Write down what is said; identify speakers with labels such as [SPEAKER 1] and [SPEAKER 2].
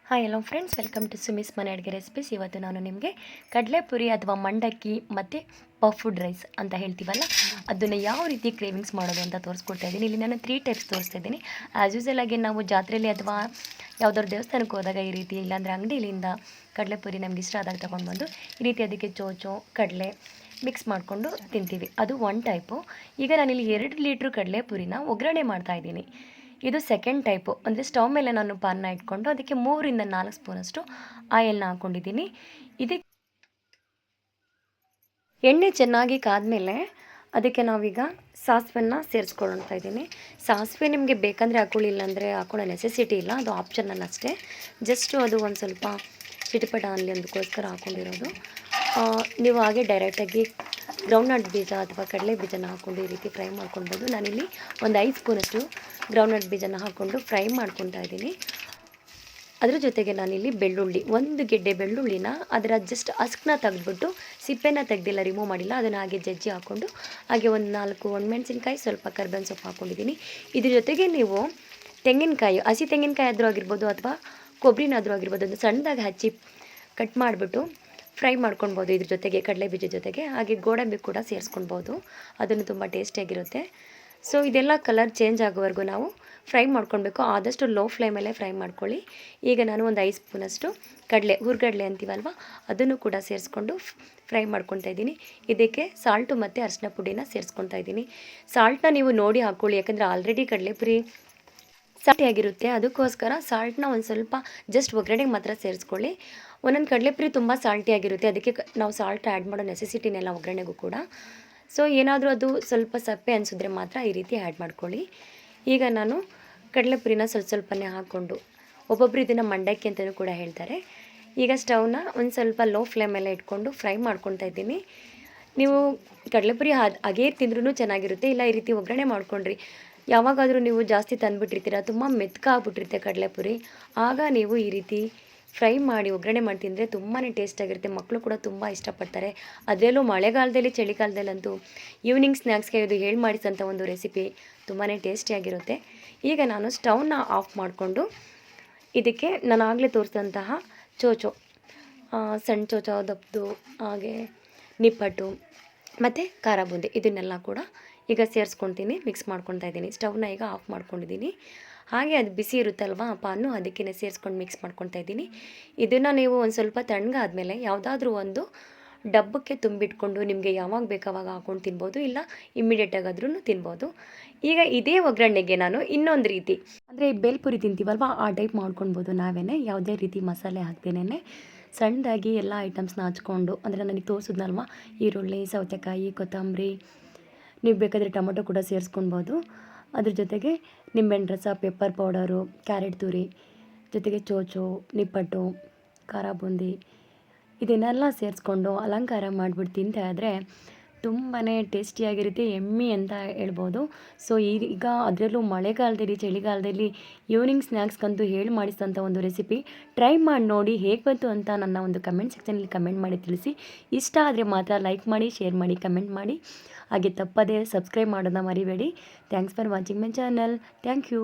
[SPEAKER 1] Hi hello friends, welcome to Sumi's ಮನೆ ಅಡುಗೆ recipes. ಇವತ್ತು ನಾನು ನಿಮಗೆ ಕಡಲೆಪುರಿ ಅಥವಾ ಮಂಡಕ್ಕಿ ಮತ್ತು ಪಫ್ಡ್ ರೈಸ್ ಅಂತ ಹೇಳ್ತೀವಲ್ಲ, ಅದನ್ನು ಯಾವ ರೀತಿ ಕ್ರೇವಿಂಗ್ಸ್ ಮಾಡೋದು ಅಂತ ತೋರಿಸ್ಕೊಡ್ತಾ ಇದ್ದೀನಿ. ಇಲ್ಲಿ ನಾನು 3 ಟೈಪ್ಸ್ ತೋರಿಸ್ತಾ ಇದ್ದೀನಿ. ಆ್ಯಸ್ ಯೂಸಲ್ ಆಗಿ ನಾವು ಜಾತ್ರೆಯಲ್ಲಿ ಅಥವಾ ಯಾವುದಾದ್ರು ದೇವಸ್ಥಾನಕ್ಕೆ ಹೋದಾಗ ಈ ರೀತಿ, ಇಲ್ಲಾಂದರೆ ಅಂಗಡಿಯಿಂದ ಕಡಲೆಪುರಿ ನಮ್ಗೆ ಇಷ್ಟ ಆದಾಗ ತೊಗೊಂಡು ಬಂದು ಈ ರೀತಿ ಅದಕ್ಕೆ ಚೋಚೋ ಕಡಲೆ ಮಿಕ್ಸ್ ಮಾಡಿಕೊಂಡು ತಿಂತೀವಿ. ಅದು ಒನ್ ಟೈಪು. ಈಗ ನಾನಿಲ್ಲಿ 2 ಲೀಟ್ರ್ ಕಡಲೆಪುರಿನ ಒಗ್ಗರಣೆ ಮಾಡ್ತಾಯಿದ್ದೀನಿ. ಇದು ಸೆಕೆಂಡ್ ಟೈಪು. ಅಂದರೆ ಸ್ಟವ್ ಮೇಲೆ ನಾನು ಪಾನ್ನ ಇಟ್ಕೊಂಡು ಅದಕ್ಕೆ 3ರಿಂದ 4 ಸ್ಪೂನಷ್ಟು ಆಯಿಲ್ನ ಹಾಕ್ಕೊಂಡಿದ್ದೀನಿ. ಇದಕ್ಕೆ ಎಣ್ಣೆ ಚೆನ್ನಾಗಿ ಕಾದ್ಮೇಲೆ ಅದಕ್ಕೆ ನಾವೀಗ ಸಾಸಿವೆನ ಸೇರಿಸ್ಕೊಳ್ತಾ ಇದ್ದೀನಿ. ಸಾಸಿವೆ ನಿಮಗೆ ಬೇಕಂದರೆ ಹಾಕೊಳ್ಳಿ, ಇಲ್ಲಾಂದರೆ ಹಾಕೊಳ್ಳೋ ನೆಸೆಸಿಟಿ ಇಲ್ಲ, ಅದು ಆಪ್ಷನಲ್ ಅಷ್ಟೇ. ಜಸ್ಟು ಅದು ಒಂದು ಸ್ವಲ್ಪ ಚಿಟಪಟ ಅನ್ನಲಿ ಅಂದಕ್ಕೋಸ್ಕರ ಹಾಕ್ಕೊಂಡಿರೋದು. ನೀವು ಹಾಗೆ ಡೈರೆಕ್ಟಾಗಿ ಗ್ರೌಂಡ್ನಟ್ ಬೀಜ ಅಥವಾ ಕಡಲೆ ಬೀಜನ ಹಾಕ್ಕೊಂಡು ಈ ರೀತಿ ಫ್ರೈ ಮಾಡ್ಕೊಳ್ಬೋದು. ನಾನಿಲ್ಲಿ ಒಂದು 5 ಸ್ಪೂನಷ್ಟು ಗ್ರೌಂಡ್ನಟ್ ಬೀಜನ ಹಾಕ್ಕೊಂಡು ಫ್ರೈ ಮಾಡ್ಕೊತಾ ಇದ್ದೀನಿ. ಅದ್ರ ಜೊತೆಗೆ ನಾನಿಲ್ಲಿ ಬೆಳ್ಳುಳ್ಳಿ, 1 ಗೆಡ್ಡೆ ಬೆಳ್ಳುಳ್ಳಿನ ಅದರ ಜಸ್ಟ್ ಹಸ್ಕನ್ನ ತೆಗೆದ್ಬಿಟ್ಟು ಸಿಪ್ಪೆನ ತೆಗೆದಿಲ್ಲ, ರಿಮೂವ್ ಮಾಡಿಲ್ಲ, ಅದನ್ನು ಹಾಗೆ ಜಜ್ಜಿ ಹಾಕ್ಕೊಂಡು ಹಾಗೆ ಒಂದು 4 ಒಣಮೆಣಸಿನ್ಕಾಯಿ, ಸ್ವಲ್ಪ ಕರ್ಬೇವಿನ ಸೊಪ್ಪು ಹಾಕ್ಕೊಂಡಿದ್ದೀನಿ. ಇದ್ರ ಜೊತೆಗೆ ನೀವು ತೆಂಗಿನಕಾಯಿ, ಹಸಿ ತೆಂಗಿನಕಾಯಿ ಆದರೂ ಆಗಿರ್ಬೋದು ಅಥವಾ ಕೊಬ್ಬರಿನಾದರೂ ಆಗಿರ್ಬೋದು, ಒಂದು ಸಣ್ಣದಾಗಿ ಹಚ್ಚಿ ಕಟ್ ಮಾಡಿಬಿಟ್ಟು ಫ್ರೈ ಮಾಡ್ಕೊಳ್ಬೋದು ಇದ್ರ ಜೊತೆಗೆ, ಕಡಲೆ ಬೀಜದ ಜೊತೆಗೆ. ಹಾಗೆ ಗೋಡಂಬಿ ಕೂಡ ಸೇರಿಸ್ಕೊಳ್ಬೋದು, ಅದನ್ನು ತುಂಬ ಟೇಸ್ಟಿಯಾಗಿರುತ್ತೆ. ಸೊ ಇದೆಲ್ಲ ಕಲರ್ ಚೇಂಜ್ ಆಗೋವರೆಗೂ ನಾವು ಫ್ರೈ ಮಾಡ್ಕೊಳ್ಬೇಕು. ಆದಷ್ಟು ಲೋ ಫ್ಲೇಮಲ್ಲೇ ಫ್ರೈ ಮಾಡ್ಕೊಳ್ಳಿ. ಈಗ ನಾನು ಒಂದು 5 ಸ್ಪೂನಷ್ಟು ಕಡಲೆ, ಹುರ್ಗಡಲೆ ಅಂತೀವಲ್ವ, ಅದನ್ನು ಕೂಡ ಸೇರಿಸ್ಕೊಂಡು ಫ್ರೈ ಮಾಡ್ಕೊತಾ ಇದ್ದೀನಿ. ಇದಕ್ಕೆ ಸಾಲ್ಟು ಮತ್ತು ಅರಿಶಿನ ಪುಡಿನ ಸೇರಿಸ್ಕೊತಾ ಇದ್ದೀನಿ. ಸಾಲ್ಟನ್ನ ನೀವು ನೋಡಿ ಹಾಕ್ಕೊಳ್ಳಿ, ಯಾಕಂದರೆ ಆಲ್ರೆಡಿ ಕಡಲೆಪುರಿ ಸಾಲ್ಟಿಯಾಗಿರುತ್ತೆ, ಅದಕ್ಕೋಸ್ಕರ ಸಾಲ್ಟನ್ನ ಒಂದು ಸ್ವಲ್ಪ ಜಸ್ಟ್ ಒಗ್ಗರಣೆಗೆ ಮಾತ್ರ ಸೇರಿಸ್ಕೊಳ್ಳಿ. ಒಂದೊಂದು ಕಡಲೆಪುರಿ ತುಂಬ ಸಾಲ್ಟಿಯಾಗಿರುತ್ತೆ, ಅದಕ್ಕೆ ನಾವು ಸಾಲ್ಟ್ ಆ್ಯಡ್ ಮಾಡೋ ನೆಸೆಸಿಟಿನೆಲ್ಲ ಒಗ್ಗರಣೆಗೂ ಕೂಡ. ಸೊ ಏನಾದರೂ ಅದು ಸ್ವಲ್ಪ ಸಪ್ಪೆ ಅನಿಸಿದ್ರೆ ಮಾತ್ರ ಈ ರೀತಿ ಆ್ಯಡ್ ಮಾಡ್ಕೊಳ್ಳಿ. ಈಗ ನಾನು ಕಡಲೆಪುರಿನ ಸ್ವಲ್ಪನೇ ಹಾಕ್ಕೊಂಡು, ಒಬ್ಬೊಬ್ಬರು ಇದನ್ನು ಮಂಡಕ್ಕಿ ಅಂತಲೂ ಕೂಡ ಹೇಳ್ತಾರೆ. ಈಗ ಸ್ಟವ್ನ ಒಂದು ಸ್ವಲ್ಪ ಲೋ ಫ್ಲೇಮಲ್ಲೇ ಇಟ್ಕೊಂಡು ಫ್ರೈ ಮಾಡ್ಕೊತಾ ಇದ್ದೀನಿ. ನೀವು ಕಡಲೆಪುರಿ ಹಾಗೇ ತಿಂದ್ರೂ ಚೆನ್ನಾಗಿರುತ್ತೆ, ಇಲ್ಲ ಈ ರೀತಿ ಒಗ್ಗರಣೆ ಮಾಡ್ಕೊಂಡ್ರಿ. ಯಾವಾಗಾದರೂ ನೀವು ಜಾಸ್ತಿ ತಂದುಬಿಟ್ಟಿರ್ತೀರ, ತುಂಬ ಮೆತ್ಕಾಗ್ಬಿಟ್ಟಿರುತ್ತೆ ಕಡಲೆಪುರಿ, ಆಗ ನೀವು ಈ ರೀತಿ ಫ್ರೈ ಮಾಡಿ ಒಗ್ಗರಣೆ ಮಾಡಿ ತಿಂದರೆ ತುಂಬಾ ಟೇಸ್ಟಾಗಿರುತ್ತೆ. ಮಕ್ಕಳು ಕೂಡ ತುಂಬ ಇಷ್ಟಪಡ್ತಾರೆ. ಅದರಲ್ಲೂ ಮಳೆಗಾಲದಲ್ಲಿ, ಚಳಿಗಾಲದಲ್ಲಂತೂ ಈವ್ನಿಂಗ್ ಸ್ನ್ಯಾಕ್ಸ್ಗೆ ಇದು ಹೇಳಿ ಮಾಡಿಸೋಂಥ ಒಂದು ರೆಸಿಪಿ ತುಂಬಾ ಟೇಸ್ಟಿಯಾಗಿರುತ್ತೆ. ಈಗ ನಾನು ಸ್ಟವ್ನ ಆಫ್ ಮಾಡಿಕೊಂಡು ಇದಕ್ಕೆ ನಾನು ಆಗಲೇ ತೋರಿಸಿದಂತಹ ಚೋಚೋ, ಸಣ್ಣ ಚೋಚೋ, ದಪ್ಪದು, ಹಾಗೆ ನಿಪ್ಪಟ್ಟು ಮತ್ತು ಖಾರ ಬೂಂದಿ, ಇದನ್ನೆಲ್ಲ ಕೂಡ ಈಗ ಸೇರಿಸ್ಕೊತೀನಿ, ಮಿಕ್ಸ್ ಮಾಡ್ಕೊತಾ ಇದ್ದೀನಿ. ಸ್ಟವ್ನ ಈಗ ಆಫ್ ಮಾಡ್ಕೊಂಡಿದ್ದೀನಿ. ಹಾಗೆ ಅದು ಬಿಸಿ ಇರುತ್ತಲ್ವ ಪಾನು, ಅದಕ್ಕೇ ಸೇರಿಸ್ಕೊಂಡು ಮಿಕ್ಸ್ ಮಾಡ್ಕೊತಾ ಇದ್ದೀನಿ. ಇದನ್ನು ನೀವು ಒಂದು ಸ್ವಲ್ಪ ತಣ್ಣಗಾದ್ಮೇಲೆ ಯಾವುದಾದ್ರೂ ಒಂದು ಡಬ್ಬಕ್ಕೆ ತುಂಬಿಟ್ಕೊಂಡು ನಿಮಗೆ ಯಾವಾಗ ಬೇಕು ಆವಾಗ ಹಾಕ್ಕೊಂಡು ತಿನ್ಬೋದು, ಇಲ್ಲ ಇಮ್ಮಿಡಿಯೇಟಾಗಾದ್ರೂ ತಿನ್ಬೋದು. ಈಗ ಇದೇ ಒಗ್ಗರಣೆಗೆ ನಾನು ಇನ್ನೊಂದು ರೀತಿ, ಅಂದರೆ ಬೇಲ್ಪುರಿ ತಿಂತೀವಲ್ವ ಆ ಟೈಪ್ ಮಾಡ್ಕೊಳ್ಬೋದು. ನಾವೇ ಯಾವುದೇ ರೀತಿ ಮಸಾಲೆ ಹಾಕ್ತೇನೆ ಸಣ್ಣದಾಗಿ ಎಲ್ಲ ಐಟಮ್ಸ್ನ ಹಚ್ಕೊಂಡು, ಅಂದರೆ ನನಗೆ ತೋರಿಸಿದ್ನಲ್ವ, ಈರುಳ್ಳಿ, ಸೌತೆಕಾಯಿ, ಕೊತ್ತಂಬರಿ, ನೀವು ಬೇಕಾದರೆ ಟೊಮೊಟೊ ಕೂಡ ಸೇರಿಸ್ಕೊಳ್ಬೋದು. ಅದ್ರ ಜೊತೆಗೆ ನಿಂಬೆಹಣ್ಣು ರಸ, ಪೆಪ್ಪರ್ ಪೌಡರು, ಕ್ಯಾರೆಟ್ ತುರಿ, ಜೊತೆಗೆ ಚೋಚೋ, ನಿಪ್ಪಟ್ಟು, ಖಾರ ಬೂಂದಿ, ಇದನ್ನೆಲ್ಲ ಸೇರಿಸ್ಕೊಂಡು ಅಲಂಕಾರ ಮಾಡಿಬಿಟ್ಟು ತಿಂತಾ ಇದ್ದರೆ ತುಂಬಾ ಟೇಸ್ಟಿಯಾಗಿರುತ್ತೆ, ಎಮ್ಮಿ ಅಂತ ಹೇಳ್ಬೋದು. ಸೊ ಈಗ ಅದರಲ್ಲೂ ಮಳೆಗಾಲದಲ್ಲಿ, ಚಳಿಗಾಲದಲ್ಲಿ ಈವ್ನಿಂಗ್ ಸ್ನ್ಯಾಕ್ಸ್ಗಂತೂ ಹೇಳಿ ಮಾಡಿಸಿದಂಥ ಒಂದು ರೆಸಿಪಿ. ಟ್ರೈ ಮಾಡಿ ನೋಡಿ, ಹೇಗೆ ಬಂತು ಅಂತ ನನ್ನ ಒಂದು ಕಮೆಂಟ್ ಸೆಕ್ಷನಲ್ಲಿ ಕಮೆಂಟ್ ಮಾಡಿ ತಿಳಿಸಿ. ಇಷ್ಟ ಆದರೆ ಮಾತ್ರ ಲೈಕ್ ಮಾಡಿ, ಶೇರ್ ಮಾಡಿ, ಕಮೆಂಟ್ ಮಾಡಿ. ಹಾಗೆ ತಪ್ಪದೇ ಸಬ್ಸ್ಕ್ರೈಬ್ ಮಾಡೋದನ್ನ ಮರಿಬೇಡಿ. Thanks for watching my channel. Thank you.